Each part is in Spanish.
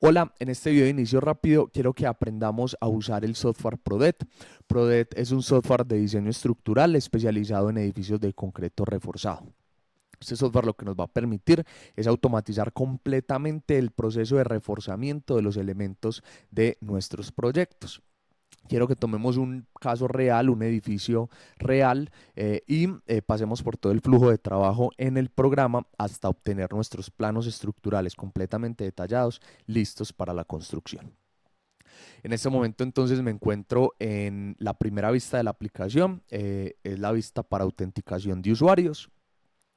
Hola, en este video de inicio rápido quiero que aprendamos a usar el software ProDet. ProDet es un software de diseño estructural especializado en edificios de concreto reforzado. Este software lo que nos va a permitir es automatizar completamente el proceso de reforzamiento de los elementos de nuestros proyectos. Quiero que tomemos un caso real, un edificio real y pasemos por todo el flujo de trabajo en el programa hasta obtener nuestros planos estructurales completamente detallados, listos para la construcción. En este momento entonces me encuentro en la primera vista de la aplicación, es la vista para autenticación de usuarios.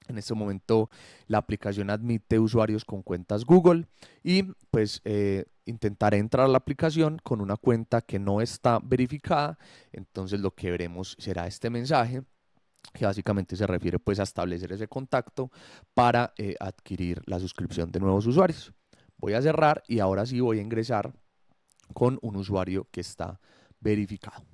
En este momento la aplicación admite usuarios con cuentas Google y pues intentaré entrar a la aplicación con una cuenta que no está verificada. Entonces lo que veremos será este mensaje que básicamente se refiere pues a establecer ese contacto para adquirir la suscripción de nuevos usuarios. Voy a cerrar y ahora sí voy a ingresar con un usuario que está verificado.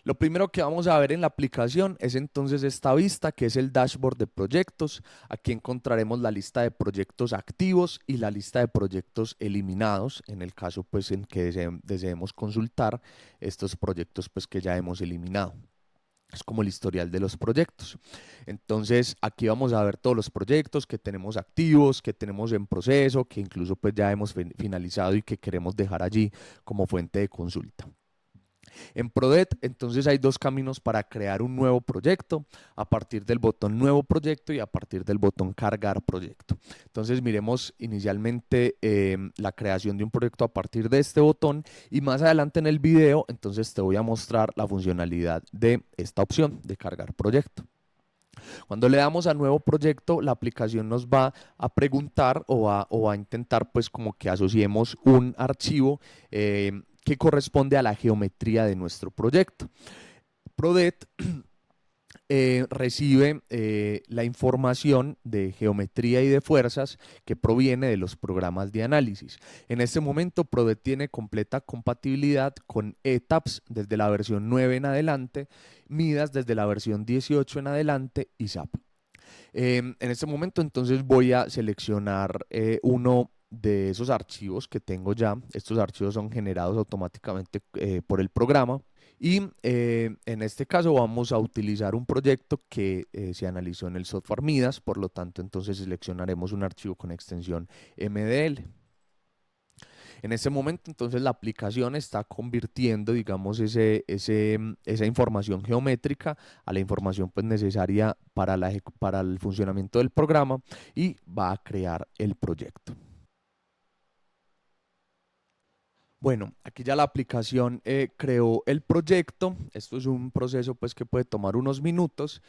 Lo primero que vamos a ver en la aplicación es entonces esta vista que es el dashboard de proyectos. Aquí encontraremos la lista de proyectos activos y la lista de proyectos eliminados en el caso pues en que deseemos consultar estos proyectos pues que ya hemos eliminado. Es como el historial de los proyectos. Entonces aquí vamos a ver todos los proyectos que tenemos activos, que tenemos en proceso, que incluso pues ya hemos finalizado y que queremos dejar allí como fuente de consulta. En ProDet, entonces hay dos caminos para crear un nuevo proyecto, a partir del botón Nuevo Proyecto y a partir del botón Cargar Proyecto. Entonces miremos inicialmente la creación de un proyecto a partir de este botón y más adelante en el video, entonces te voy a mostrar la funcionalidad de esta opción de Cargar Proyecto. Cuando le damos a nuevo proyecto, la aplicación nos va a preguntar o va a intentar pues como que asociemos un archivo que corresponde a la geometría de nuestro proyecto. ProDet recibe la información de geometría y de fuerzas que proviene de los programas de análisis. En este momento, ProDet tiene completa compatibilidad con ETABS desde la versión 9 en adelante, Midas desde la versión 18 en adelante y SAP. En este momento, entonces, voy a seleccionar uno de esos archivos que tengo ya. Estos archivos son generados automáticamente por el programa. Y en este caso vamos a utilizar un proyecto que se analizó en el software Midas, por lo tanto entonces seleccionaremos un archivo con extensión MDL. En este momento entonces la aplicación está convirtiendo, digamos, esa información geométrica a la información pues, necesaria para el funcionamiento del programa y va a crear el proyecto. Bueno, aquí ya la aplicación creó el proyecto. Esto es un proceso pues que puede tomar unos minutos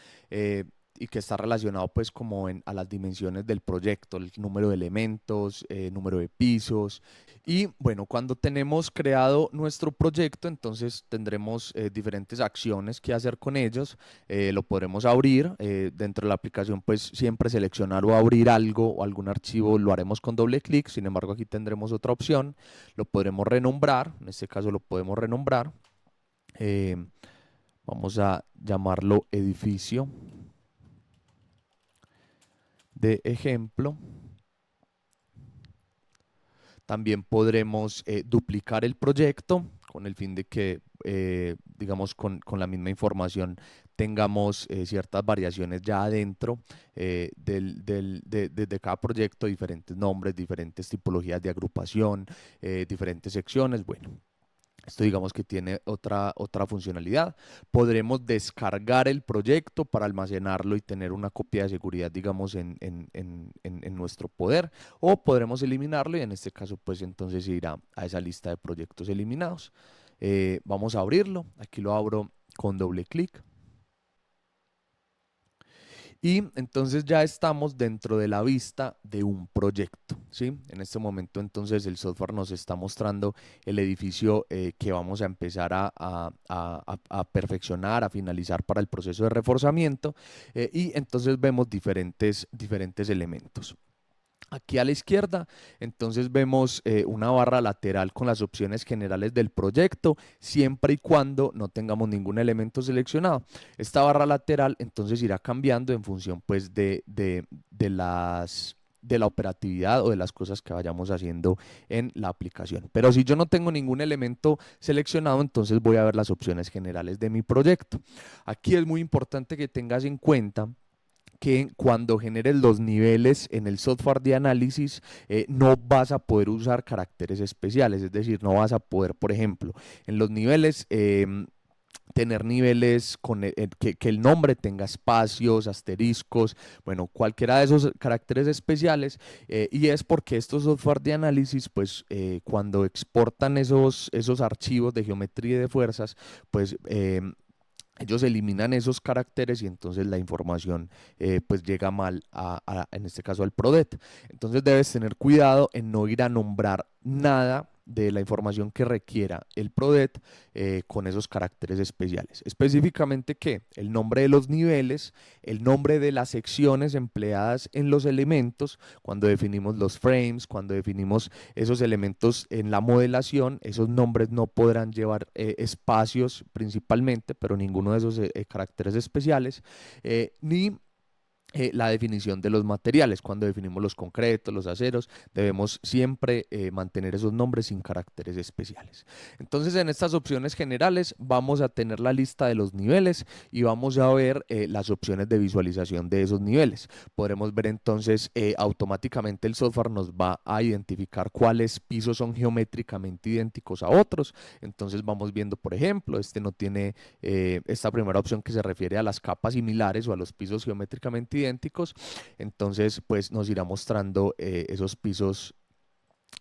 y que está relacionado pues como a las dimensiones del proyecto, el número de elementos, número de pisos. Y bueno, cuando tenemos creado nuestro proyecto, entonces tendremos diferentes acciones que hacer con ellos. Lo podremos abrir dentro de la aplicación, pues siempre seleccionar o abrir algo o algún archivo lo haremos con doble clic. Sin embargo, aquí tendremos otra opción. Lo podremos renombrar, en este caso lo podemos renombrar. Eh, Vamos a llamarlo edificio de ejemplo. También podremos duplicar el proyecto con el fin de que, digamos, con la misma información tengamos ciertas variaciones ya adentro de cada proyecto, diferentes nombres, diferentes tipologías de agrupación, diferentes secciones. Bueno, esto digamos que tiene otra funcionalidad. Podremos descargar el proyecto para almacenarlo y tener una copia de seguridad, digamos, en nuestro poder. O podremos eliminarlo y en este caso, pues entonces se irá a esa lista de proyectos eliminados. Vamos a abrirlo. Aquí lo abro con doble clic. Y entonces ya estamos dentro de la vista de un proyecto, ¿sí? En este momento entonces el software nos está mostrando el edificio que vamos a empezar a perfeccionar, a finalizar para el proceso de reforzamiento y entonces vemos diferentes elementos. Aquí a la izquierda, entonces vemos una barra lateral con las opciones generales del proyecto, siempre y cuando no tengamos ningún elemento seleccionado. Esta barra lateral entonces irá cambiando en función pues de las de la operatividad o de las cosas que vayamos haciendo en la aplicación. Pero si yo no tengo ningún elemento seleccionado, entonces voy a ver las opciones generales de mi proyecto. Aquí es muy importante que tengas en cuenta que cuando generes los niveles en el software de análisis, no vas a poder usar caracteres especiales, es decir, no vas a poder, por ejemplo, en los niveles tener niveles con que el nombre tenga espacios, asteriscos, bueno, cualquiera de esos caracteres especiales, y es porque estos software de análisis, pues cuando exportan esos archivos de geometría y de fuerzas, pues ellos eliminan esos caracteres y entonces la información pues llega mal en este caso al PRODET. Entonces debes tener cuidado en no ir a nombrar nada de la información que requiera el PRODET con esos caracteres especiales. Específicamente que el nombre de los niveles, el nombre de las secciones empleadas en los elementos, cuando definimos los frames, cuando definimos esos elementos en la modelación, esos nombres no podrán llevar espacios principalmente, pero ninguno de esos caracteres especiales, ni la definición de los materiales. Cuando definimos los concretos, los aceros, debemos siempre mantener esos nombres sin caracteres especiales. Entonces, en estas opciones generales vamos a tener la lista de los niveles y vamos a ver las opciones de visualización de esos niveles. Podremos ver entonces automáticamente el software nos va a identificar cuáles pisos son geométricamente idénticos a otros. Entonces vamos viendo, por ejemplo, este no tiene esta primera opción que se refiere a las capas similares o a los pisos geométricamente idénticos, entonces pues nos irá mostrando esos pisos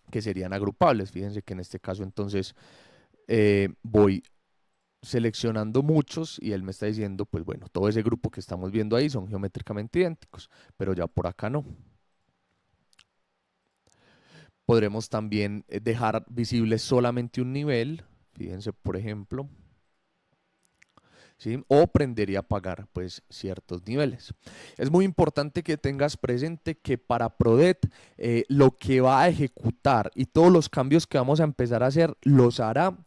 que serían agrupables. Fíjense que en este caso entonces voy seleccionando muchos y él me está diciendo pues bueno, todo ese grupo que estamos viendo ahí son geométricamente idénticos, pero ya por acá no. Podremos también dejar visible solamente un nivel, fíjense por ejemplo, ¿sí? O prender y apagar pues ciertos niveles. Es muy importante que tengas presente que para PRODET lo que va a ejecutar y todos los cambios que vamos a empezar a hacer los hará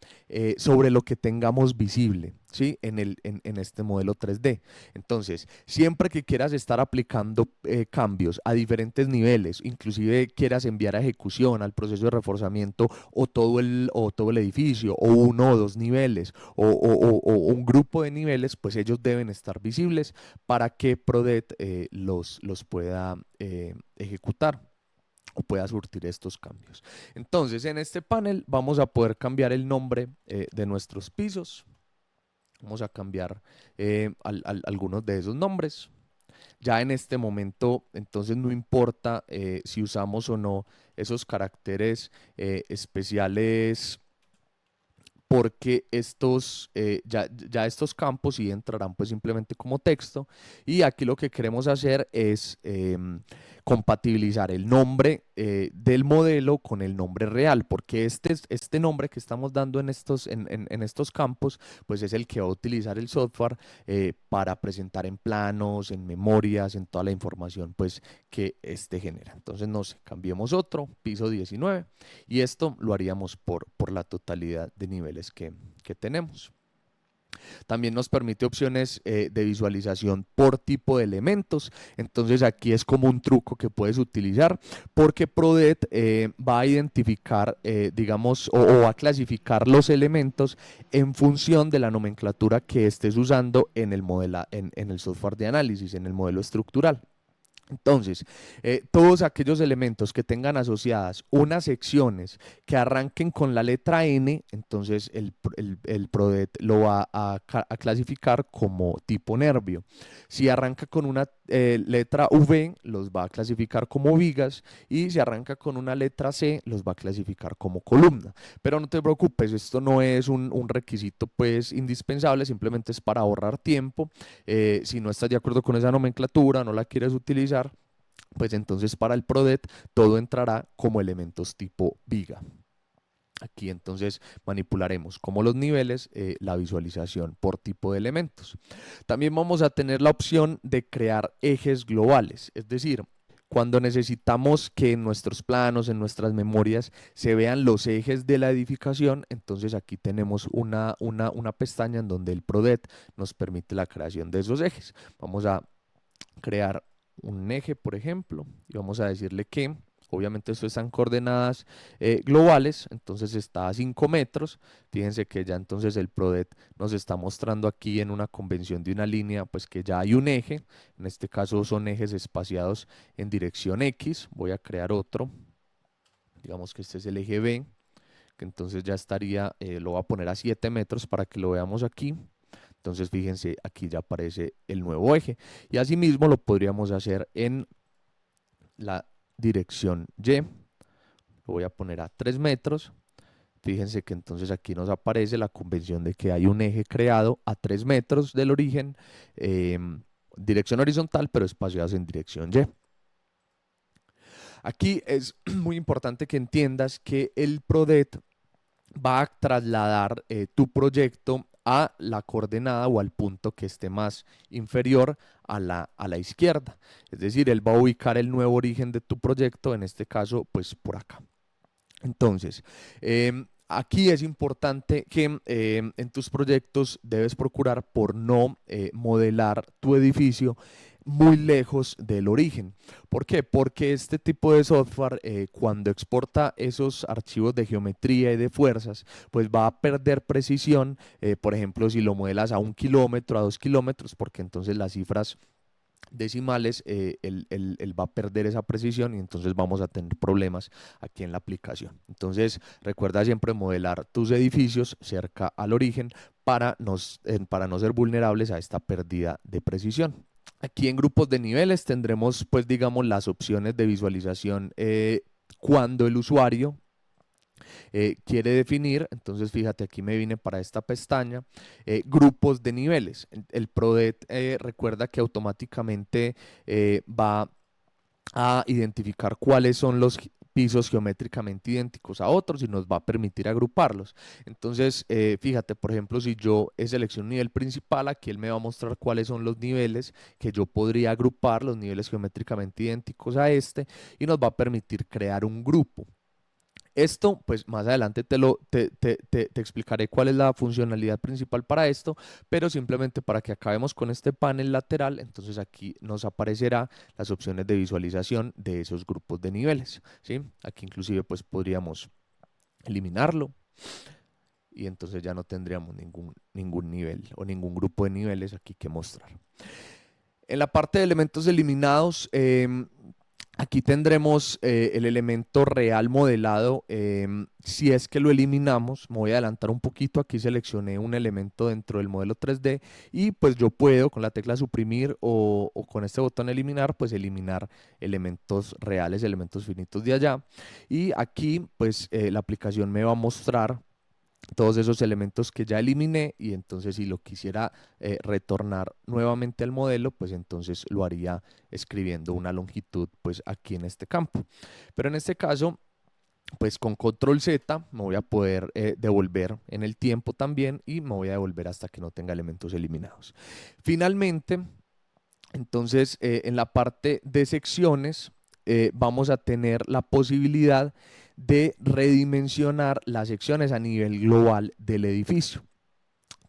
sobre lo que tengamos visible, ¿sí? En este modelo 3D. Entonces, siempre que quieras estar aplicando cambios a diferentes niveles, inclusive quieras enviar a ejecución al proceso de reforzamiento o todo el edificio, o uno o dos niveles, o un grupo de niveles, pues ellos deben estar visibles para que PRODET los pueda ejecutar o pueda surtir estos cambios. Entonces, en este panel vamos a poder cambiar el nombre de nuestros pisos. Vamos a cambiar algunos de esos nombres. Ya en este momento, entonces no importa si usamos o no esos caracteres especiales, porque ya estos campos sí entrarán pues simplemente como texto, y aquí lo que queremos hacer es compatibilizar el nombre del modelo con el nombre real, porque este nombre que estamos dando en estos campos pues es el que va a utilizar el software para presentar en planos, en memorias, en toda la información pues que este genera. Entonces no sé, cambiemos otro, piso 19, y esto lo haríamos por la totalidad de niveles que tenemos. También nos permite opciones de visualización por tipo de elementos. Entonces aquí es como un truco que puedes utilizar, porque PRODET va a identificar, digamos, o va a clasificar los elementos en función de la nomenclatura que estés usando en el software de análisis, en el modelo estructural. Entonces, todos aquellos elementos que tengan asociadas unas secciones que arranquen con la letra N, entonces el PRODET lo va a clasificar como tipo nervio. Si arranca con una letra V, los va a clasificar como vigas, y si arranca con una letra C, los va a clasificar como columna. Pero no te preocupes, esto no es un requisito pues indispensable, simplemente es para ahorrar tiempo. Si no estás de acuerdo con esa nomenclatura, no la quieres utilizar, pues entonces para el PRODET todo entrará como elementos tipo viga. Aquí entonces manipularemos como los niveles, la visualización por tipo de elementos. También vamos a tener la opción de crear ejes globales, es decir, cuando necesitamos que en nuestros planos, en nuestras memorias, se vean los ejes de la edificación, entonces aquí tenemos una pestaña en donde el PRODET nos permite la creación de esos ejes. Vamos a crear un eje, por ejemplo, y vamos a decirle que, obviamente esto está en coordenadas globales, entonces está a 5 metros. Fíjense que ya entonces el PRODET nos está mostrando aquí en una convención de una línea, pues que ya hay un eje. En este caso son ejes espaciados en dirección X. Voy a crear otro. Digamos que este es el eje B, que entonces ya estaría, lo voy a poner a 7 metros para que lo veamos aquí. Entonces fíjense, aquí ya aparece el nuevo eje. Y asimismo lo podríamos hacer en la dirección Y. Lo voy a poner a 3 metros. Fíjense que entonces aquí nos aparece la convención de que hay un eje creado a 3 metros del origen, dirección horizontal, pero espaciados en dirección Y. Aquí es muy importante que entiendas que el PRODET va a trasladar tu proyecto a la coordenada o al punto que esté más inferior a la izquierda. Es decir, él va a ubicar el nuevo origen de tu proyecto, en este caso, pues por acá. Entonces, aquí es importante que en tus proyectos debes procurar por no modelar tu edificio muy lejos del origen. ¿Por qué? Porque este tipo de software, cuando exporta esos archivos de geometría y de fuerzas, pues va a perder precisión. Por ejemplo, si lo modelas a 1 kilómetro, a 2 kilómetros, porque entonces las cifras decimales, él va a perder esa precisión y entonces vamos a tener problemas aquí en la aplicación. Entonces, recuerda siempre modelar tus edificios cerca al origen para no ser vulnerables a esta pérdida de precisión. Aquí en grupos de niveles tendremos, pues digamos, las opciones de visualización cuando el usuario quiere definir. Entonces fíjate, aquí me vine para esta pestaña, grupos de niveles. El PRODET recuerda que automáticamente va a identificar cuáles son los pisos geométricamente idénticos a otros y nos va a permitir agruparlos. Entonces, fíjate, por ejemplo, si yo selecciono un nivel principal, aquí él me va a mostrar cuáles son los niveles que yo podría agrupar, los niveles geométricamente idénticos a este, y nos va a permitir crear un grupo. Esto, pues más adelante te explicaré cuál es la funcionalidad principal para esto, pero simplemente para que acabemos con este panel lateral, entonces aquí nos aparecerá las opciones de visualización de esos grupos de niveles, ¿sí? Aquí inclusive pues podríamos eliminarlo y entonces ya no tendríamos ningún nivel o ningún grupo de niveles aquí que mostrar. En la parte de elementos eliminados, aquí tendremos el elemento real modelado. Si es que lo eliminamos, me voy a adelantar un poquito. Aquí seleccioné un elemento dentro del modelo 3D y pues yo puedo con la tecla suprimir o con este botón eliminar, pues eliminar elementos reales, elementos finitos de allá. Y aquí pues la aplicación me va a mostrar todos esos elementos que ya eliminé, y entonces si lo quisiera retornar nuevamente al modelo, pues entonces lo haría escribiendo una longitud pues aquí en este campo. Pero en este caso, pues con control Z me voy a poder devolver en el tiempo también, y me voy a devolver hasta que no tenga elementos eliminados. Finalmente, entonces en la parte de secciones vamos a tener la posibilidad de redimensionar las secciones a nivel global del edificio.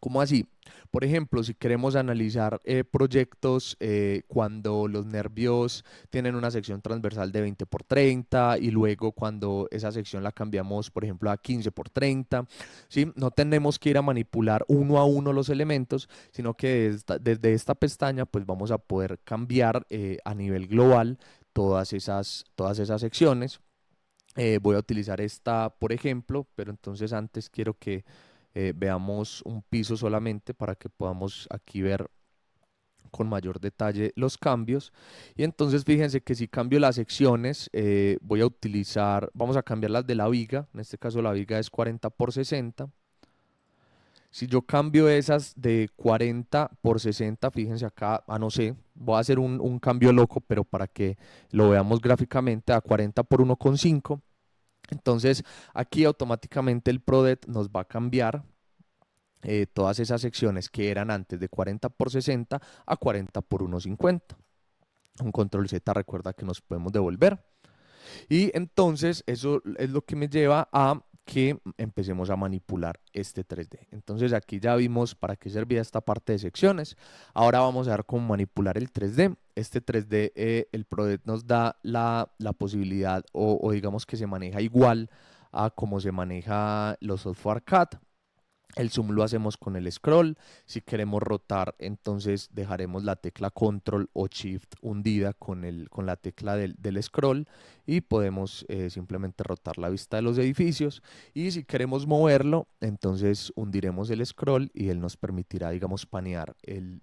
¿Cómo así? Por ejemplo, si queremos analizar proyectos cuando los nervios tienen una sección transversal de 20 por 30 y luego cuando esa sección la cambiamos, por ejemplo, a 15 por 30, ¿sí? No tenemos que ir a manipular uno a uno los elementos, sino que desde esta pestaña pues vamos a poder cambiar a nivel global todas esas secciones. Voy a utilizar esta, por ejemplo, pero entonces antes quiero que veamos un piso solamente para que podamos aquí ver con mayor detalle los cambios. Y entonces fíjense que si cambio las secciones, voy a utilizar, vamos a cambiar las de la viga. En este caso la viga es 40 por 60. Si yo cambio esas de 40 por 60, fíjense acá, no sé, voy a hacer un cambio loco, pero para que lo veamos gráficamente, a 40 por 1,5. Entonces aquí automáticamente el PRODET nos va a cambiar todas esas secciones que eran antes de 40 por 60 a 40 por 1,50. Un control Z, recuerda que nos podemos devolver. Y entonces eso es lo que me lleva a que empecemos a manipular este 3D. Entonces aquí ya vimos para qué servía esta parte de secciones. Ahora vamos a ver cómo manipular el 3D. Este 3D, el PRODET nos da la posibilidad o digamos que se maneja igual a cómo se maneja los software CAD. El zoom lo hacemos con el scroll. Si queremos rotar, entonces dejaremos la tecla control o shift hundida con la tecla del scroll y podemos simplemente rotar la vista de los edificios. Y si queremos moverlo, entonces hundiremos el scroll y él nos permitirá, digamos, panear el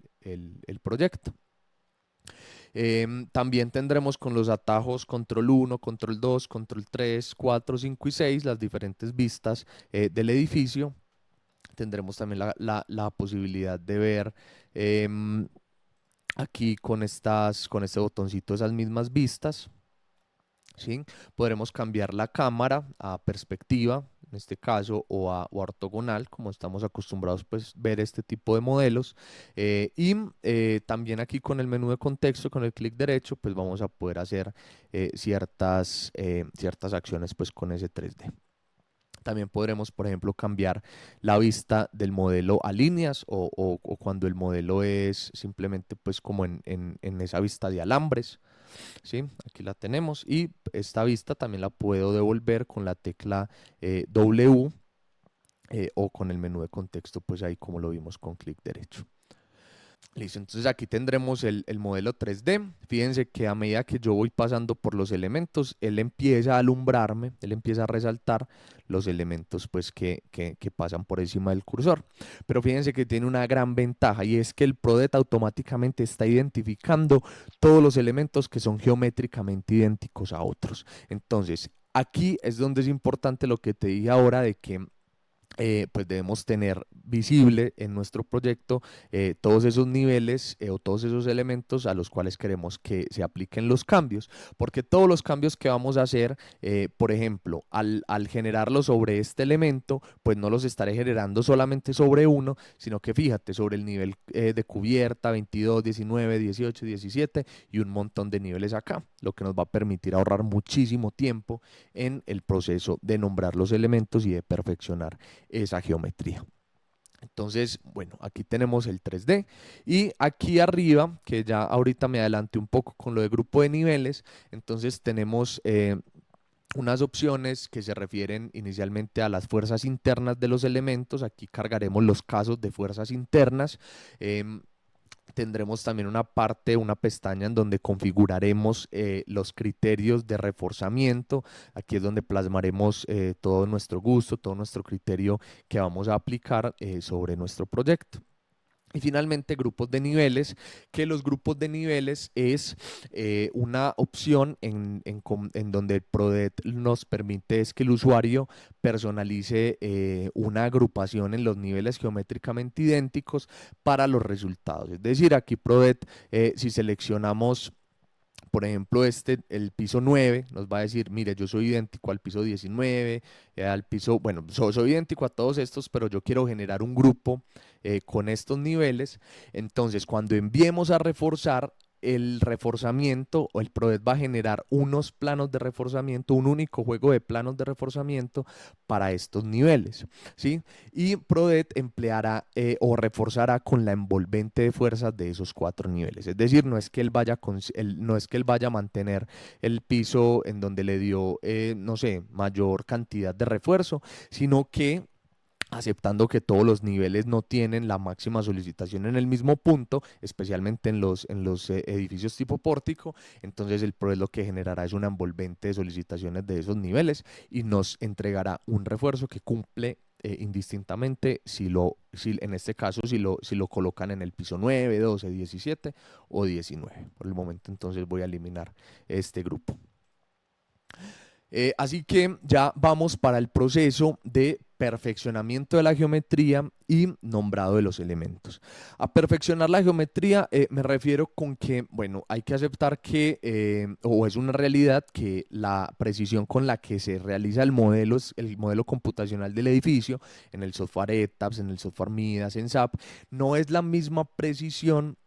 proyecto. También tendremos con los atajos control 1, control 2, control 3, 4, 5 y 6 las diferentes vistas del edificio. Tendremos también la posibilidad de ver aquí con este botoncito esas mismas vistas, ¿sí? Podremos cambiar la cámara a perspectiva, en este caso, o a ortogonal, como estamos acostumbrados pues ver este tipo de modelos. También aquí con el menú de contexto, con el clic derecho, pues vamos a poder hacer ciertas acciones pues con ese 3D. También podremos, por ejemplo, cambiar la vista del modelo a líneas o cuando el modelo es simplemente pues como en esa vista de alambres, ¿sí? Aquí la tenemos y esta vista también la puedo devolver con la tecla W o con el menú de contexto, pues ahí como lo vimos con clic derecho. Listo, entonces aquí tendremos el modelo 3D. Fíjense que a medida que yo voy pasando por los elementos, él empieza a alumbrarme, él empieza a resaltar los elementos pues que pasan por encima del cursor. Pero fíjense que tiene una gran ventaja y es que el PRODET automáticamente está identificando todos los elementos que son geométricamente idénticos a otros. Entonces, aquí es donde es importante lo que te dije ahora de que pues debemos tener visible en nuestro proyecto todos esos niveles o todos esos elementos a los cuales queremos que se apliquen los cambios, porque todos los cambios que vamos a hacer, por ejemplo, al generarlos sobre este elemento, pues no los estaré generando solamente sobre uno, sino que fíjate, sobre el nivel de cubierta 22, 19, 18, 17 y un montón de niveles acá, lo que nos va a permitir ahorrar muchísimo tiempo en el proceso de nombrar los elementos y de perfeccionar esa geometría. Entonces, bueno, aquí tenemos el 3D y aquí arriba, que ya ahorita me adelanté un poco con lo de grupo de niveles, entonces tenemos unas opciones que se refieren inicialmente a las fuerzas internas de los elementos. Aquí cargaremos los casos de fuerzas internas. Tendremos también una parte, una pestaña en donde configuraremos los criterios de reforzamiento. Aquí es donde plasmaremos todo nuestro gusto, todo nuestro criterio que vamos a aplicar sobre nuestro proyecto. Y finalmente, grupos de niveles, que los grupos de niveles es una opción en donde el PRODET nos permite es que el usuario personalice una agrupación en los niveles geométricamente idénticos para los resultados. Es decir, aquí PRODET, si seleccionamos por ejemplo, el piso 9 nos va a decir, mire, yo soy idéntico al piso 19, al piso, bueno, soy idéntico a todos estos, pero yo quiero generar un grupo con estos niveles. Entonces, cuando enviemos a reforzar, el reforzamiento o el PRODET va a generar unos planos de reforzamiento, un único juego de planos de reforzamiento para estos niveles, ¿sí? Y PRODET empleará o reforzará con la envolvente de fuerzas de esos 4 niveles. Es decir, no es que él vaya, no es que él vaya a mantener el piso en donde le dio, no sé, mayor cantidad de refuerzo, sino que aceptando que todos los niveles no tienen la máxima solicitación en el mismo punto, especialmente en los edificios tipo pórtico, entonces el PRO es lo que generará es una envolvente de solicitaciones de esos niveles y nos entregará un refuerzo que cumple indistintamente si en este caso si lo colocan en el piso 9, 12, 17 o 19. Por el momento entonces voy a eliminar este grupo. Así que ya vamos para el proceso de perfeccionamiento de la geometría y nombrado de los elementos. A perfeccionar la geometría me refiero con que, bueno, hay que aceptar que, o es una realidad, que la precisión con la que se realiza el modelo computacional del edificio, en el software ETABS, en el software Midas, en SAP, no es la misma precisión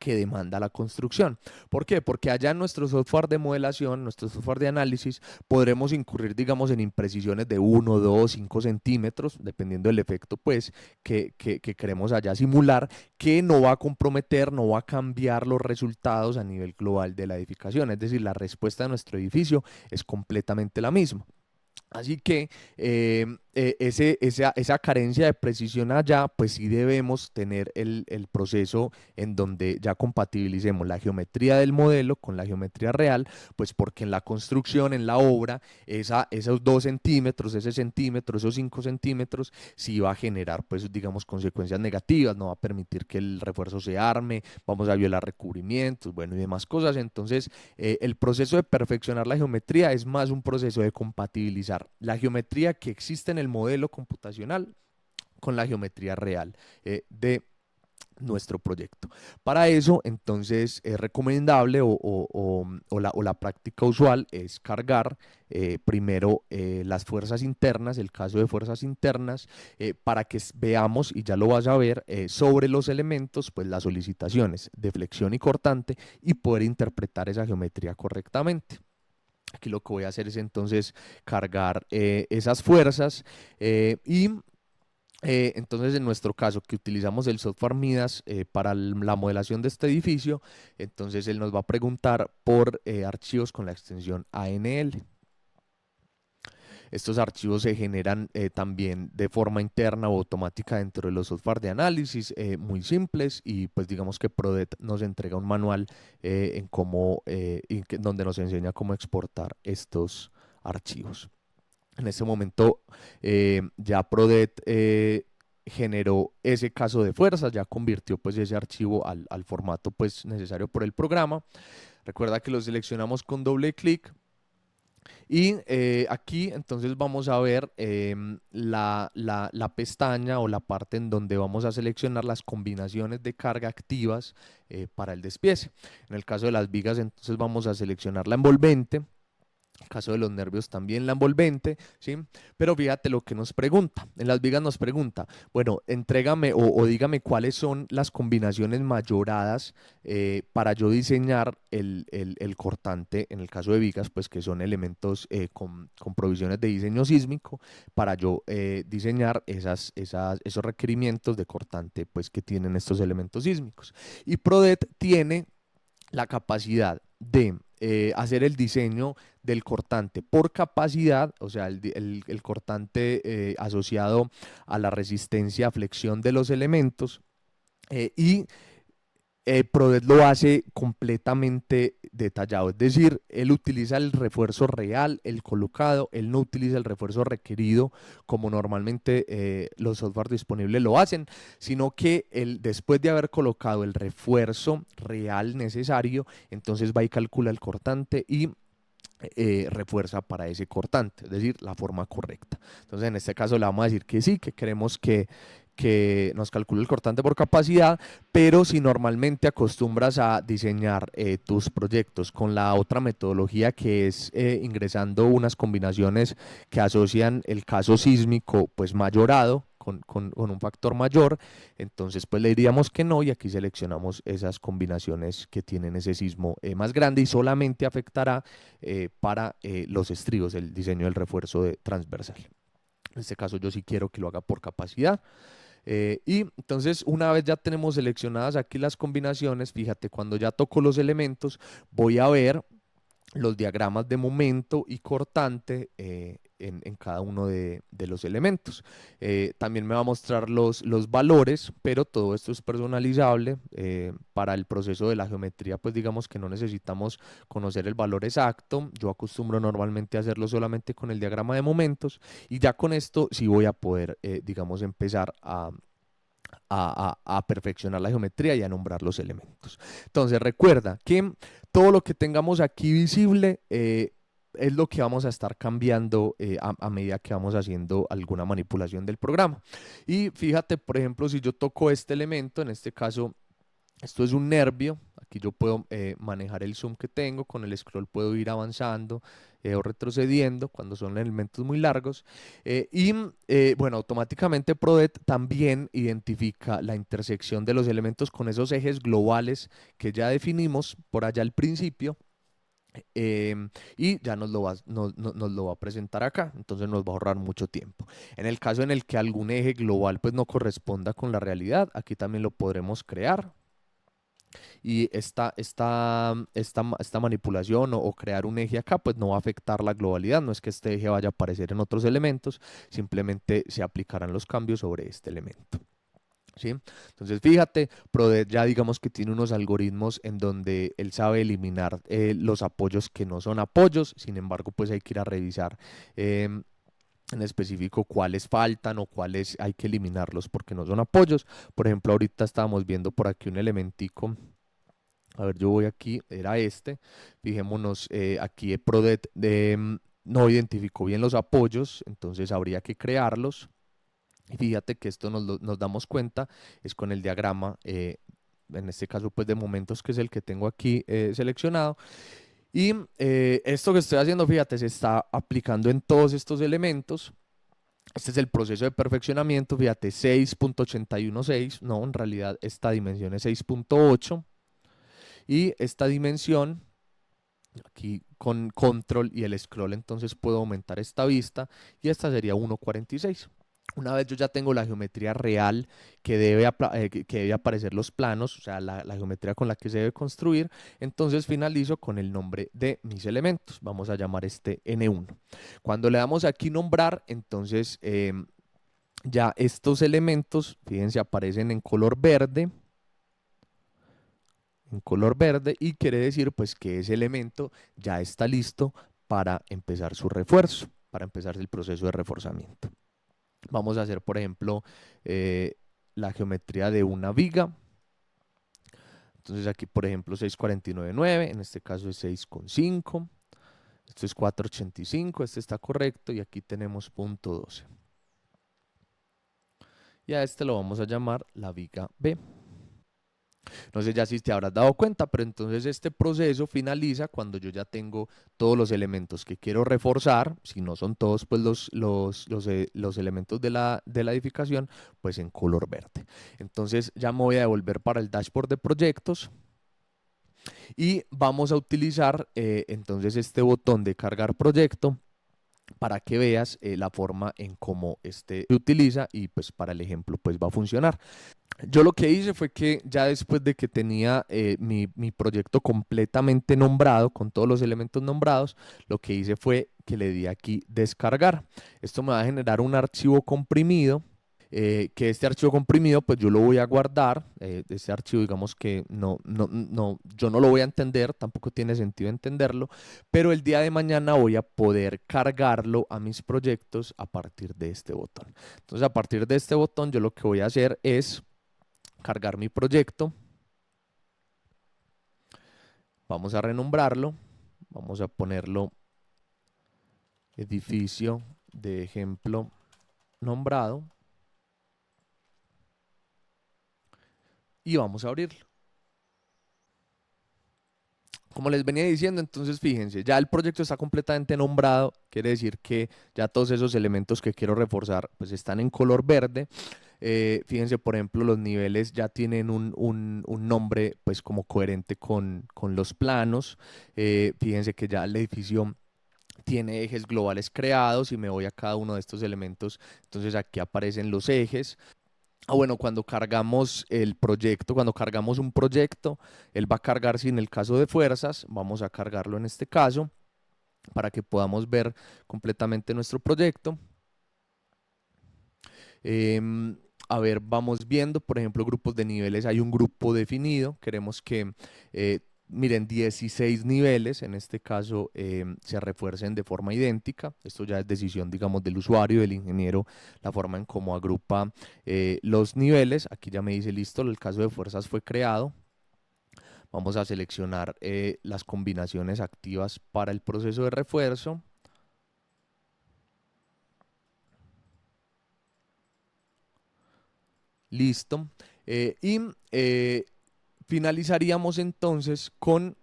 que demanda la construcción. ¿Por qué? Porque allá en nuestro software de modelación, nuestro software de análisis, podremos incurrir, digamos, en imprecisiones de 1, 2, 5 centímetros, dependiendo del efecto, pues, que queremos allá simular, que no va a comprometer, no va a cambiar los resultados a nivel global de la edificación. Es decir, la respuesta de nuestro edificio es completamente la misma. Así que esa carencia de precisión allá, pues sí debemos tener el proceso en donde ya compatibilicemos la geometría del modelo con la geometría real, pues porque en la construcción, en la obra, esos 2 centímetros, ese centímetro, esos 5 centímetros, sí va a generar, pues digamos, consecuencias negativas, no va a permitir que el refuerzo se arme, vamos a violar recubrimientos, bueno, y demás cosas. Entonces, el proceso de perfeccionar la geometría es más un proceso de compatibilizar la geometría que existe en el modelo computacional con la geometría real de nuestro proyecto. Para eso, entonces, es recomendable o la práctica usual es cargar primero las fuerzas internas, el caso de fuerzas internas, para que veamos, y ya lo vas a ver, sobre los elementos, pues las solicitaciones de flexión y cortante y poder interpretar esa geometría correctamente. Aquí lo que voy a hacer es entonces cargar esas fuerzas y entonces en nuestro caso que utilizamos el software Midas para la modelación de este edificio, entonces él nos va a preguntar por archivos con la extensión ANL. Estos archivos se generan también de forma interna o automática dentro de los software de análisis, muy simples, y pues digamos que Prodet nos entrega un manual en cómo, donde nos enseña cómo exportar estos archivos. En este momento ya Prodet generó ese caso de fuerzas, ya convirtió pues ese archivo al formato pues necesario por el programa. Recuerda que lo seleccionamos con doble clic. Y aquí entonces vamos a ver la pestaña o la parte en donde vamos a seleccionar las combinaciones de carga activas para el despiece. En el caso de las vigas, entonces vamos a seleccionar la envolvente. En el caso de los nervios también la envolvente, ¿sí? Pero fíjate lo que nos pregunta. En las vigas nos pregunta, bueno, entrégame o dígame cuáles son las combinaciones mayoradas para yo diseñar el cortante, en el caso de vigas, pues que son elementos con provisiones de diseño sísmico, para yo diseñar esos requerimientos de cortante, pues que tienen estos elementos sísmicos. Y Prodet tiene la capacidad de hacer el diseño del cortante por capacidad, o sea, el cortante asociado a la resistencia a flexión de los elementos, y Prodet lo hace completamente detallado, es decir, él utiliza el refuerzo real, el colocado, él no utiliza el refuerzo requerido como normalmente los software disponibles lo hacen, sino que él, después de haber colocado el refuerzo real necesario, entonces va y calcula el cortante y refuerza para ese cortante, es decir, la forma correcta. Entonces, en este caso le vamos a decir que sí, que queremos que nos calcule el cortante por capacidad, pero si normalmente acostumbras a diseñar tus proyectos con la otra metodología que es ingresando unas combinaciones que asocian el caso sísmico pues mayorado con un factor mayor, entonces pues le diríamos que no, y aquí seleccionamos esas combinaciones que tienen ese sismo más grande y solamente afectará para los estribos, el diseño del refuerzo transversal. En este caso yo sí quiero que lo haga por capacidad. Y entonces una vez ya tenemos seleccionadas aquí las combinaciones, fíjate, cuando ya toco los elementos, voy a ver los diagramas de momento y cortante en cada uno de los elementos. También me va a mostrar los valores, pero todo esto es personalizable. Para el proceso de la geometría, pues digamos que no necesitamos conocer el valor exacto. Yo acostumbro normalmente a hacerlo solamente con el diagrama de momentos, y ya con esto sí voy a poder, digamos, empezar a perfeccionar la geometría y a nombrar los elementos. Entonces recuerda que todo lo que tengamos aquí visible es lo que vamos a estar cambiando a medida que vamos haciendo alguna manipulación del programa. Y fíjate, por ejemplo, si yo toco este elemento, en este caso esto es un nervio. Aquí yo puedo manejar el zoom que tengo, con el scroll puedo ir avanzando o retrocediendo cuando son elementos muy largos. Bueno, automáticamente PRODET también identifica la intersección de los elementos con esos ejes globales que ya definimos por allá al principio. Y ya nos lo va a presentar acá, entonces nos va a ahorrar mucho tiempo. En el caso en el que algún eje global pues no corresponda con la realidad, aquí también lo podremos crear. Y esta manipulación o crear un eje acá pues no va a afectar la globalidad, no es que este eje vaya a aparecer en otros elementos, simplemente se aplicarán los cambios sobre este elemento. ¿Sí? Entonces, fíjate, PRODET ya digamos que tiene unos algoritmos en donde él sabe eliminar los apoyos que no son apoyos, sin embargo, pues hay que ir a revisar en específico cuáles faltan o cuáles hay que eliminarlos porque no son apoyos. Por ejemplo, ahorita estábamos viendo por aquí un elementico. A ver, yo voy aquí, era este. Fijémonos, aquí PRODET no identificó bien los apoyos, entonces habría que crearlos. Y fíjate que esto nos damos cuenta, es con el diagrama, en este caso pues de momentos, que es el que tengo aquí seleccionado. Y esto que estoy haciendo, fíjate, se está aplicando en todos estos elementos. Este es el proceso de perfeccionamiento, fíjate, 6.816, no, en realidad esta dimensión es 6.8. Y esta dimensión, aquí con control y el scroll, entonces puedo aumentar esta vista y esta sería 1.46. Una vez yo ya tengo la geometría real que debe aparecer los planos, o sea, la geometría con la que se debe construir, entonces finalizo con el nombre de mis elementos. Vamos a llamar este N1. Cuando le damos aquí nombrar, entonces ya estos elementos, fíjense, aparecen en color verde, y quiere decir pues que ese elemento ya está listo para empezar su refuerzo, para empezar el proceso de reforzamiento. Vamos a hacer, por ejemplo, la geometría de una viga. Entonces aquí, por ejemplo, 6.49.9, en este caso es 6.5. Esto es 4.85, este está correcto, y aquí tenemos punto 12. Y a este lo vamos a llamar la viga B. No sé ya si te habrás dado cuenta, pero entonces este proceso finaliza cuando yo ya tengo todos los elementos que quiero reforzar, si no son todos pues los elementos de la edificación, pues en color verde. Entonces ya me voy a devolver para el dashboard de proyectos y vamos a utilizar entonces este botón de cargar proyecto para que veas la forma en cómo este se utiliza, y pues para el ejemplo pues va a funcionar. Yo lo que hice fue que ya después de que tenía mi proyecto completamente nombrado, con todos los elementos nombrados, lo que hice fue que le di aquí descargar. Esto me va a generar un archivo comprimido, que este archivo comprimido pues yo lo voy a guardar. Este archivo digamos que yo no lo voy a entender, tampoco tiene sentido entenderlo, pero el día de mañana voy a poder cargarlo a mis proyectos a partir de este botón. Entonces a partir de este botón yo lo que voy a hacer es cargar mi proyecto. Vamos a renombrarlo. Vamos a ponerlo edificio de ejemplo nombrado. Y vamos a abrirlo. Como les venía diciendo, entonces fíjense, ya el proyecto está completamente nombrado, quiere decir que ya todos esos elementos que quiero reforzar pues están en color verde. Fíjense, por ejemplo, los niveles ya tienen un nombre pues como coherente con los planos. Fíjense que ya el edificio tiene ejes globales creados, y me voy a cada uno de estos elementos, entonces aquí aparecen los ejes. Bueno, cuando cargamos el proyecto, cuando cargamos un proyecto, él va a cargar, si en el caso de fuerzas, vamos a cargarlo en este caso, para que podamos ver completamente nuestro proyecto. A ver, vamos viendo, por ejemplo, grupos de niveles. Hay un grupo definido, queremos que, miren, 16 niveles, en este caso, se refuercen de forma idéntica. Esto ya es decisión, digamos, del usuario, del ingeniero, la forma en cómo agrupa los niveles. Aquí ya me dice, listo, el caso de fuerzas fue creado. Vamos a seleccionar las combinaciones activas para el proceso de refuerzo. Listo. Y finalizaríamos entonces con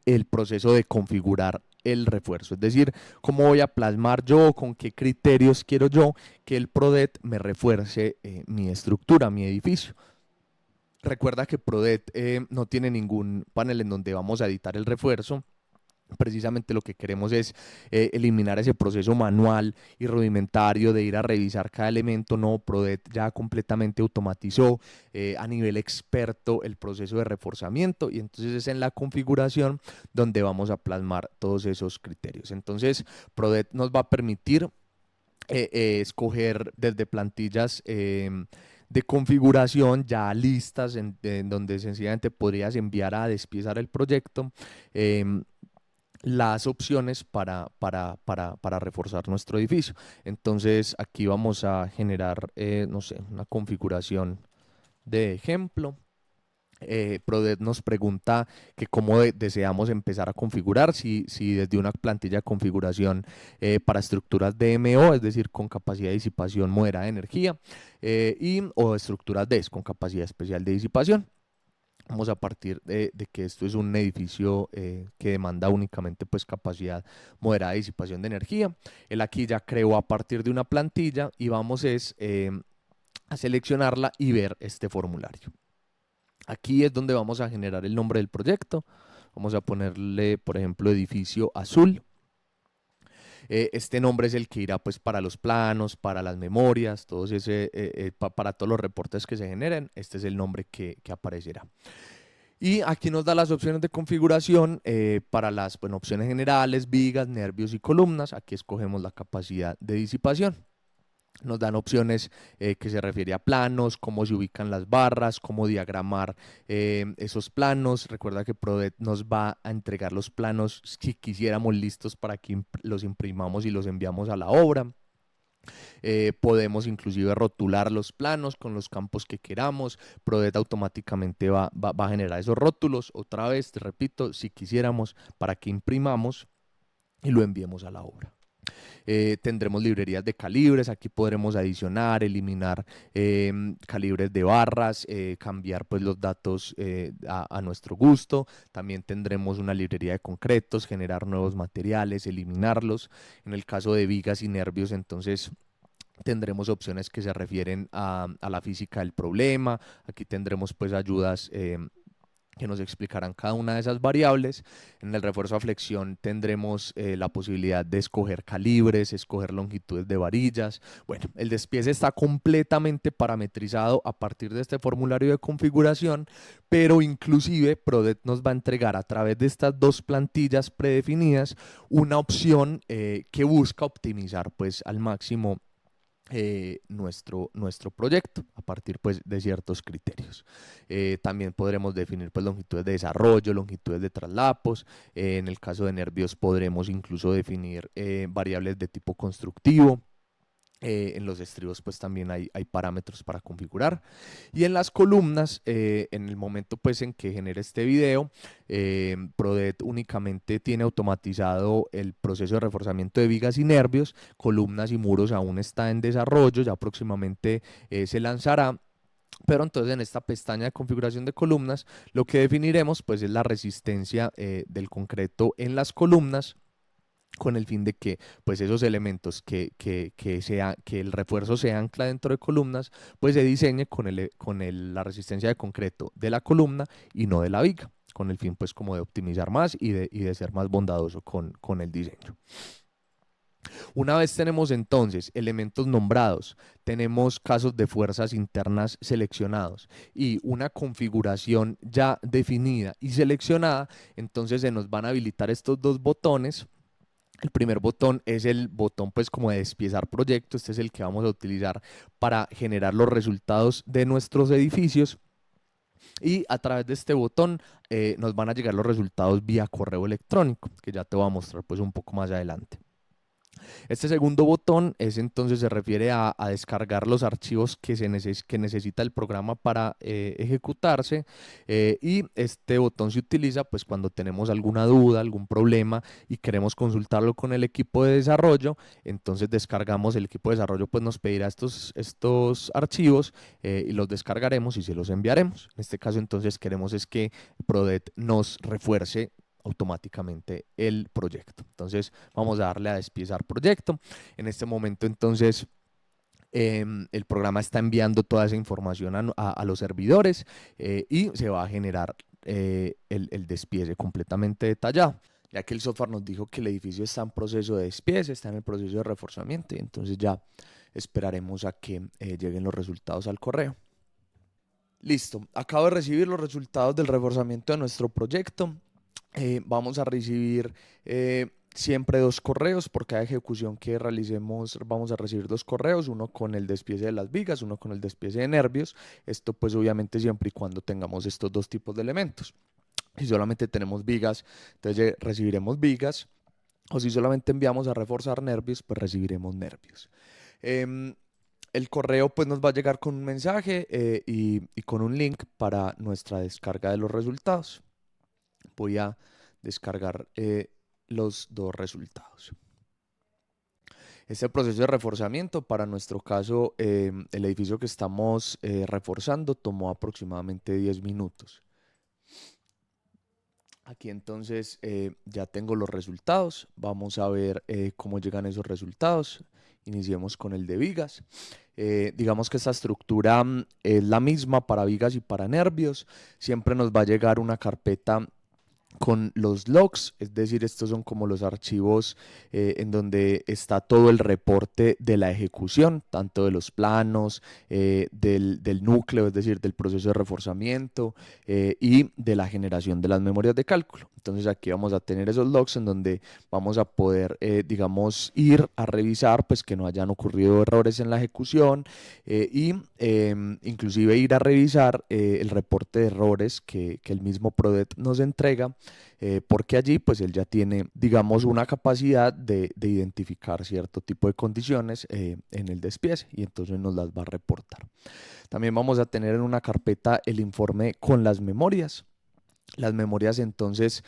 el proceso de configurar el refuerzo, es decir, cómo voy a plasmar yo, con qué criterios quiero yo que el PRODET me refuerce mi estructura, mi edificio. Recuerda que PRODET no tiene ningún panel en donde vamos a editar el refuerzo. Precisamente lo que queremos es eliminar ese proceso manual y rudimentario de ir a revisar cada elemento. No, PRODET ya completamente automatizó a nivel experto el proceso de reforzamiento, y entonces es en la configuración donde vamos a plasmar todos esos criterios. Entonces PRODET nos va a permitir escoger desde plantillas de configuración ya listas en donde sencillamente podrías enviar a despiezar el proyecto las opciones para reforzar nuestro edificio. Entonces aquí vamos a generar, no sé, una configuración de ejemplo. PRODET nos pregunta que cómo deseamos empezar a configurar, si desde una plantilla de configuración para estructuras DMO, es decir, con capacidad de disipación moderada de energía, o estructuras DES con capacidad especial de disipación. Vamos a partir de que esto es un edificio que demanda únicamente pues capacidad moderada de disipación de energía. Él aquí ya creó a partir de una plantilla y vamos a seleccionarla y ver este formulario. Aquí es donde vamos a generar el nombre del proyecto. Vamos a ponerle, por ejemplo, edificio azul. Este nombre es el que irá pues para los planos, para las memorias, para todos los reportes que se generen. Este es el nombre que aparecerá. Y aquí nos da las opciones de configuración para las opciones generales, vigas, nervios y columnas. Aquí escogemos la capacidad de disipación. Nos dan opciones que se refiere a planos, cómo se ubican las barras, cómo diagramar esos planos. Recuerda que PRODET nos va a entregar los planos si quisiéramos listos para que los imprimamos y los enviamos a la obra. Podemos inclusive rotular los planos con los campos que queramos. PRODET automáticamente va a generar esos rótulos. Otra vez, te repito, si quisiéramos, para que imprimamos y lo enviemos a la obra. Tendremos librerías de calibres, aquí podremos adicionar, eliminar calibres de barras, cambiar pues los datos a nuestro gusto. También tendremos una librería de concretos, generar nuevos materiales, eliminarlos. En el caso de vigas y nervios, entonces tendremos opciones que se refieren a la física del problema. Aquí tendremos pues ayudas que nos explicarán cada una de esas variables. En el refuerzo a flexión tendremos la posibilidad de escoger calibres, escoger longitudes de varillas. Bueno, el despiece está completamente parametrizado a partir de este formulario de configuración, pero inclusive PRODET nos va a entregar a través de estas dos plantillas predefinidas una opción que busca optimizar pues al máximo nuestro proyecto a partir pues de ciertos criterios. También podremos definir pues longitudes de desarrollo, longitudes de traslapos. En el caso de nervios podremos incluso definir variables de tipo constructivo. En los estribos pues también hay parámetros para configurar, y en las columnas en el momento pues en que genere este video PRODET únicamente tiene automatizado el proceso de reforzamiento de vigas y nervios. Columnas y muros aún está en desarrollo, ya próximamente se lanzará. Pero entonces en esta pestaña de configuración de columnas lo que definiremos pues es la resistencia del concreto en las columnas, con el fin de que pues esos elementos que el refuerzo se ancla dentro de columnas, pues se diseñe la resistencia de concreto de la columna y no de la viga, con el fin pues como de optimizar más y de ser más bondadoso con el diseño. Una vez tenemos entonces elementos nombrados, tenemos casos de fuerzas internas seleccionados y una configuración ya definida y seleccionada, entonces se nos van a habilitar estos dos botones. El primer botón es el botón pues como de despiezar proyecto. Este es el que vamos a utilizar para generar los resultados de nuestros edificios, y a través de este botón nos van a llegar los resultados vía correo electrónico, que ya te voy a mostrar pues un poco más adelante. Este segundo botón se refiere a descargar los archivos que necesita el programa para ejecutarse, y este botón se utiliza pues cuando tenemos alguna duda, algún problema y queremos consultarlo con el equipo de desarrollo. Entonces descargamos, el equipo de desarrollo pues nos pedirá estos archivos y los descargaremos y se los enviaremos. En este caso entonces queremos es que PRODET nos refuerce automáticamente el proyecto. Entonces vamos a darle a despiezar proyecto. En este momento entonces el programa está enviando toda esa información a los servidores y se va a generar el despiece completamente detallado, ya que el software nos dijo que el edificio está en proceso de despiece, está en el proceso de reforzamiento, y entonces ya esperaremos a que lleguen los resultados al correo. Listo, acabo de recibir los resultados del reforzamiento de nuestro proyecto. Vamos a recibir siempre dos correos por cada ejecución que realicemos. Vamos a recibir dos correos, uno con el despiece de las vigas, uno con el despiece de nervios. Esto pues obviamente siempre y cuando tengamos estos dos tipos de elementos. Si solamente tenemos vigas, entonces recibiremos vigas, o si solamente enviamos a reforzar nervios, pues recibiremos nervios. El correo pues nos va a llegar con un mensaje y con un link para nuestra descarga de los resultados. Voy a descargar los dos resultados. Este proceso de reforzamiento, para nuestro caso, el edificio que estamos reforzando tomó aproximadamente 10 minutos. Aquí entonces ya tengo los resultados. Vamos a ver cómo llegan esos resultados. Iniciemos con el de vigas. Digamos que esta estructura es la misma para vigas y para nervios. Siempre nos va a llegar una carpeta con los logs, es decir, estos son como los archivos en donde está todo el reporte de la ejecución, tanto de los planos, del núcleo, es decir, del proceso de reforzamiento y de la generación de las memorias de cálculo. Entonces aquí vamos a tener esos logs en donde vamos a poder, digamos, ir a revisar pues que no hayan ocurrido errores en la ejecución y inclusive ir a revisar el reporte de errores que el mismo PRODET nos entrega, porque allí pues él ya tiene, digamos, una capacidad de identificar cierto tipo de condiciones en el despiece y entonces nos las va a reportar. También vamos a tener en una carpeta el informe con las memorias. Las memorias entonces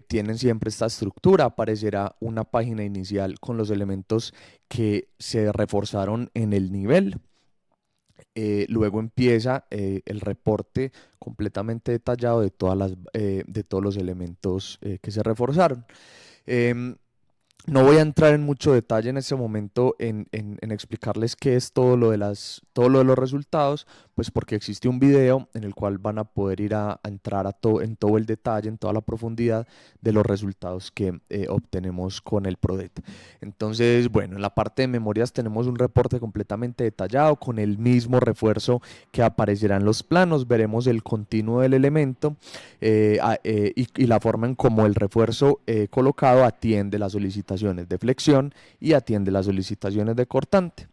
tienen siempre esta estructura, aparecerá una página inicial con los elementos que se reforzaron en el nivel. Luego empieza el reporte completamente detallado de todos los elementos que se reforzaron. Em, no voy a entrar en mucho detalle en este momento en explicarles qué es todo lo de los resultados, pues porque existe un video en el cual van a poder ir a entrar en todo el detalle, en toda la profundidad de los resultados que obtenemos con el PRODET. Entonces, bueno, en la parte de memorias tenemos un reporte completamente detallado con el mismo refuerzo que aparecerá en los planos. Veremos el continuo del elemento y la forma en cómo el refuerzo colocado atiende las solicitaciones de flexión y atiende las solicitaciones de cortante.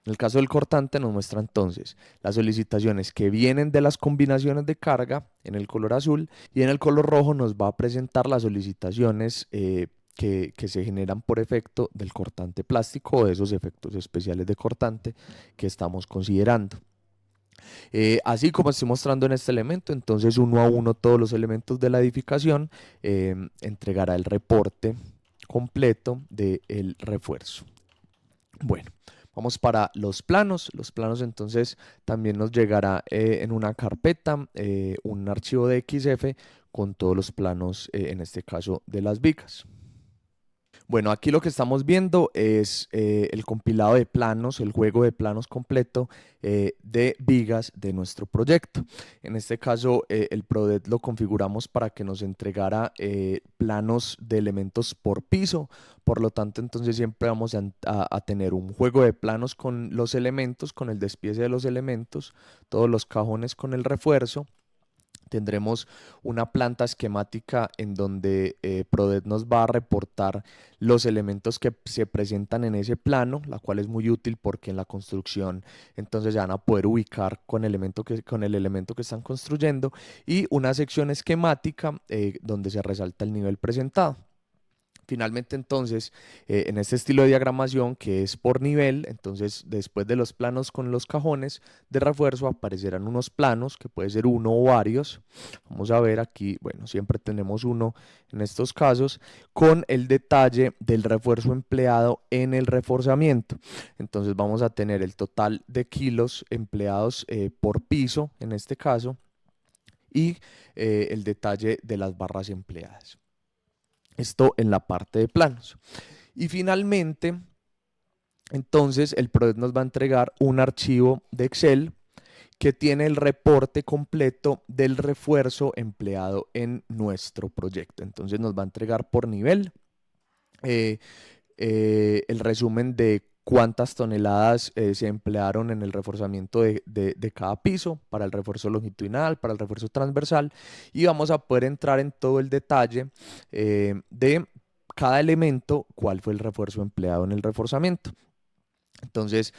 En el caso del cortante nos muestra entonces las solicitaciones que vienen de las combinaciones de carga en el color azul, y en el color rojo nos va a presentar las solicitaciones que se generan por efecto del cortante plástico o de esos efectos especiales de cortante que estamos considerando. Así como estoy mostrando en este elemento, entonces uno a uno todos los elementos de la edificación entregará el reporte completo del refuerzo. Bueno, vamos para los planos. Los planos entonces también nos llegará en una carpeta un archivo de XF con todos los planos, en este caso de las vigas. Bueno, aquí lo que estamos viendo es el compilado de planos, el juego de planos completo de vigas de nuestro proyecto. En este caso, el PRODET lo configuramos para que nos entregara planos de elementos por piso. Por lo tanto, entonces siempre vamos a tener un juego de planos con los elementos, con el despiece de los elementos, todos los cajones con el refuerzo. Tendremos una planta esquemática en donde PRODET nos va a reportar los elementos que se presentan en ese plano, la cual es muy útil porque en la construcción entonces se van a poder ubicar con con el elemento que están construyendo, y una sección esquemática donde se resalta el nivel presentado. Finalmente, entonces, en este estilo de diagramación que es por nivel, entonces después de los planos con los cajones de refuerzo aparecerán unos planos, que puede ser uno o varios. Vamos a ver aquí, bueno, siempre tenemos uno en estos casos, con el detalle del refuerzo empleado en el reforzamiento. Entonces vamos a tener el total de kilos empleados por piso, en este caso, y el detalle de las barras empleadas. Esto en la parte de planos. Y finalmente, entonces el PRODET nos va a entregar un archivo de Excel que tiene el reporte completo del refuerzo empleado en nuestro proyecto. Entonces nos va a entregar por nivel eh, el resumen de cuántas toneladas se emplearon en el reforzamiento de cada piso, para el refuerzo longitudinal, para el refuerzo transversal, y vamos a poder entrar en todo el detalle de cada elemento, cuál fue el refuerzo empleado en el reforzamiento. Entonces,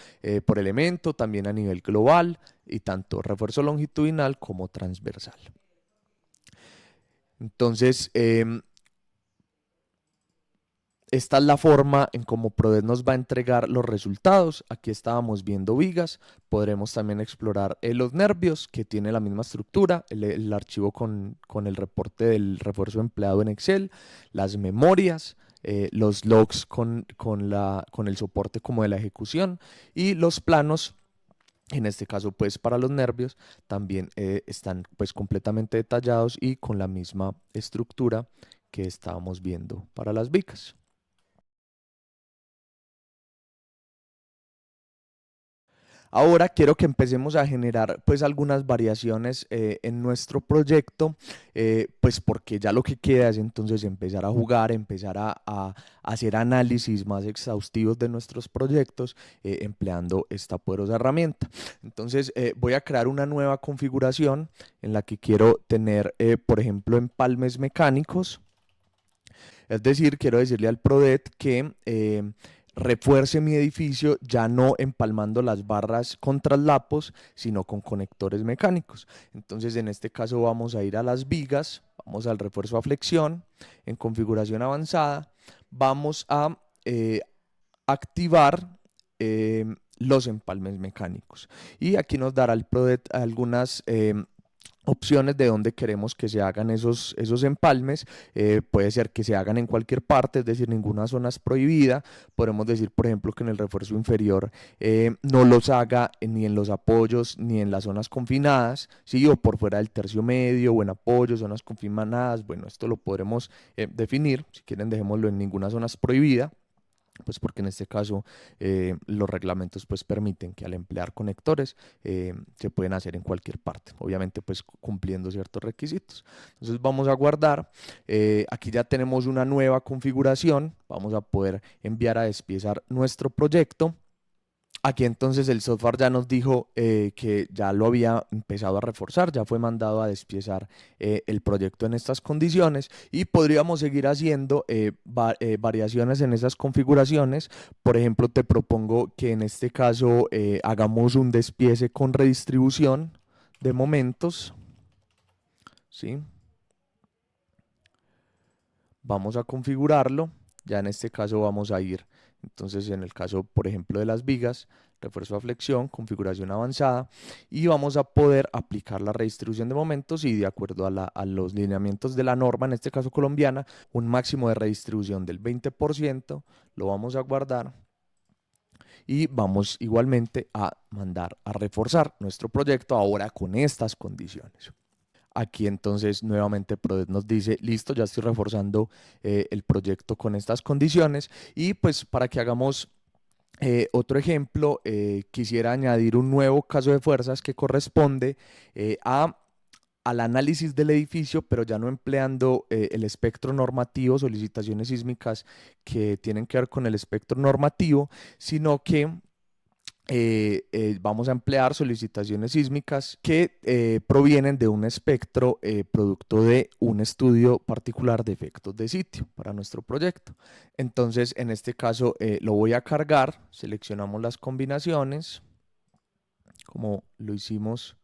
por elemento, también a nivel global, y tanto refuerzo longitudinal como transversal. Entonces, esta es la forma en cómo PRODET nos va a entregar los resultados. Aquí estábamos viendo vigas. Podremos también explorar los nervios, que tiene la misma estructura, el archivo con el reporte del refuerzo empleado en Excel, las memorias, los logs con el soporte como de la ejecución, y los planos. En este caso, pues para los nervios también están pues completamente detallados y con la misma estructura que estábamos viendo para las vigas. Ahora quiero que empecemos a generar pues algunas variaciones en nuestro proyecto, pues porque ya lo que queda es entonces empezar a jugar, empezar a hacer análisis más exhaustivos de nuestros proyectos empleando esta poderosa herramienta. Entonces voy a crear una nueva configuración en la que quiero tener, por ejemplo, empalmes mecánicos. Es decir, quiero decirle al PRODET que refuerce mi edificio ya no empalmando las barras con traslapos, sino con conectores mecánicos. Entonces, en este caso vamos a ir a las vigas, vamos al refuerzo a flexión, en configuración avanzada, vamos a activar los empalmes mecánicos. Y aquí nos dará el PRODET algunas opciones de dónde queremos que se hagan esos empalmes. Puede ser que se hagan en cualquier parte, es decir, ninguna zona es prohibida. Podemos decir, por ejemplo, que en el refuerzo inferior no los haga ni en los apoyos ni en las zonas confinadas, ¿sí? O por fuera del tercio medio o en apoyos, zonas confinadas. Bueno, esto lo podremos definir. Si quieren, dejémoslo en ninguna zona es prohibida, pues porque en este caso los reglamentos pues permiten que al emplear conectores se pueden hacer en cualquier parte, obviamente pues cumpliendo ciertos requisitos. Entonces vamos a guardar, aquí ya tenemos una nueva configuración, vamos a poder enviar a despiezar nuestro proyecto. Aquí entonces el software ya nos dijo que ya lo había empezado a reforzar, ya fue mandado a despiezar el proyecto en estas condiciones, y podríamos seguir haciendo variaciones en esas configuraciones. Por ejemplo, te propongo que en este caso hagamos un despiece con redistribución de momentos, ¿sí? Vamos a configurarlo. Ya en este caso vamos a ir, entonces en el caso, por ejemplo, de las vigas, refuerzo a flexión, configuración avanzada, y vamos a poder aplicar la redistribución de momentos y de acuerdo a los lineamientos de la norma, en este caso colombiana, un máximo de redistribución del 20%, lo vamos a guardar y vamos igualmente a mandar a reforzar nuestro proyecto ahora con estas condiciones. Aquí entonces nuevamente PRODET nos dice, listo, ya estoy reforzando el proyecto con estas condiciones, y pues para que hagamos otro ejemplo, quisiera añadir un nuevo caso de fuerzas que corresponde al análisis del edificio, pero ya no empleando el espectro normativo, solicitaciones sísmicas que tienen que ver con el espectro normativo, sino que vamos a emplear solicitaciones sísmicas que provienen de un espectro producto de un estudio particular de efectos de sitio para nuestro proyecto. Entonces, en este caso, lo voy a cargar, seleccionamos las combinaciones, como lo hicimos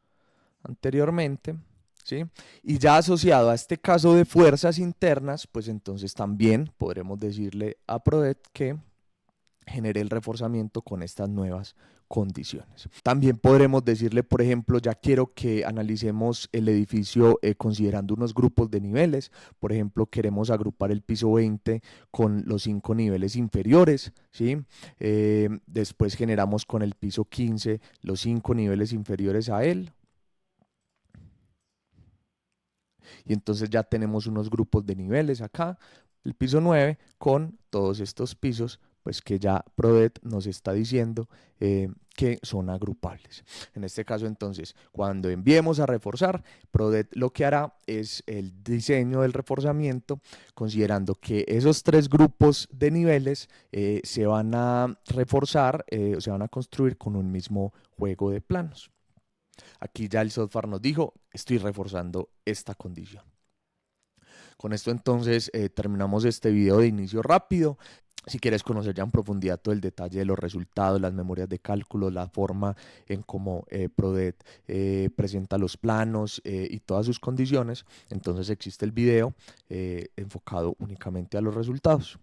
anteriormente, ¿sí? Y ya asociado a este caso de fuerzas internas, pues entonces también podremos decirle a PRODET que genere el reforzamiento con estas nuevas condiciones. También podremos decirle, por ejemplo, ya quiero que analicemos el edificio considerando unos grupos de niveles. Por ejemplo, queremos agrupar el piso 20 con los 5 niveles inferiores, ¿sí? Después generamos con el piso 15 los 5 niveles inferiores a él. Y entonces ya tenemos unos grupos de niveles acá. el piso 9 con todos estos pisos pues que ya PRODET nos está diciendo que son agrupables. En este caso entonces, cuando enviemos a reforzar, PRODET lo que hará es el diseño del reforzamiento considerando que esos tres grupos de niveles se van a reforzar, se van a construir con un mismo juego de planos. Aquí ya el software nos dijo, estoy reforzando esta condición. Con esto entonces terminamos este video de inicio rápido. Si quieres conocer ya en profundidad todo el detalle de los resultados, las memorias de cálculo, la forma en cómo PRODET presenta los planos y todas sus condiciones, entonces existe el video enfocado únicamente a los resultados.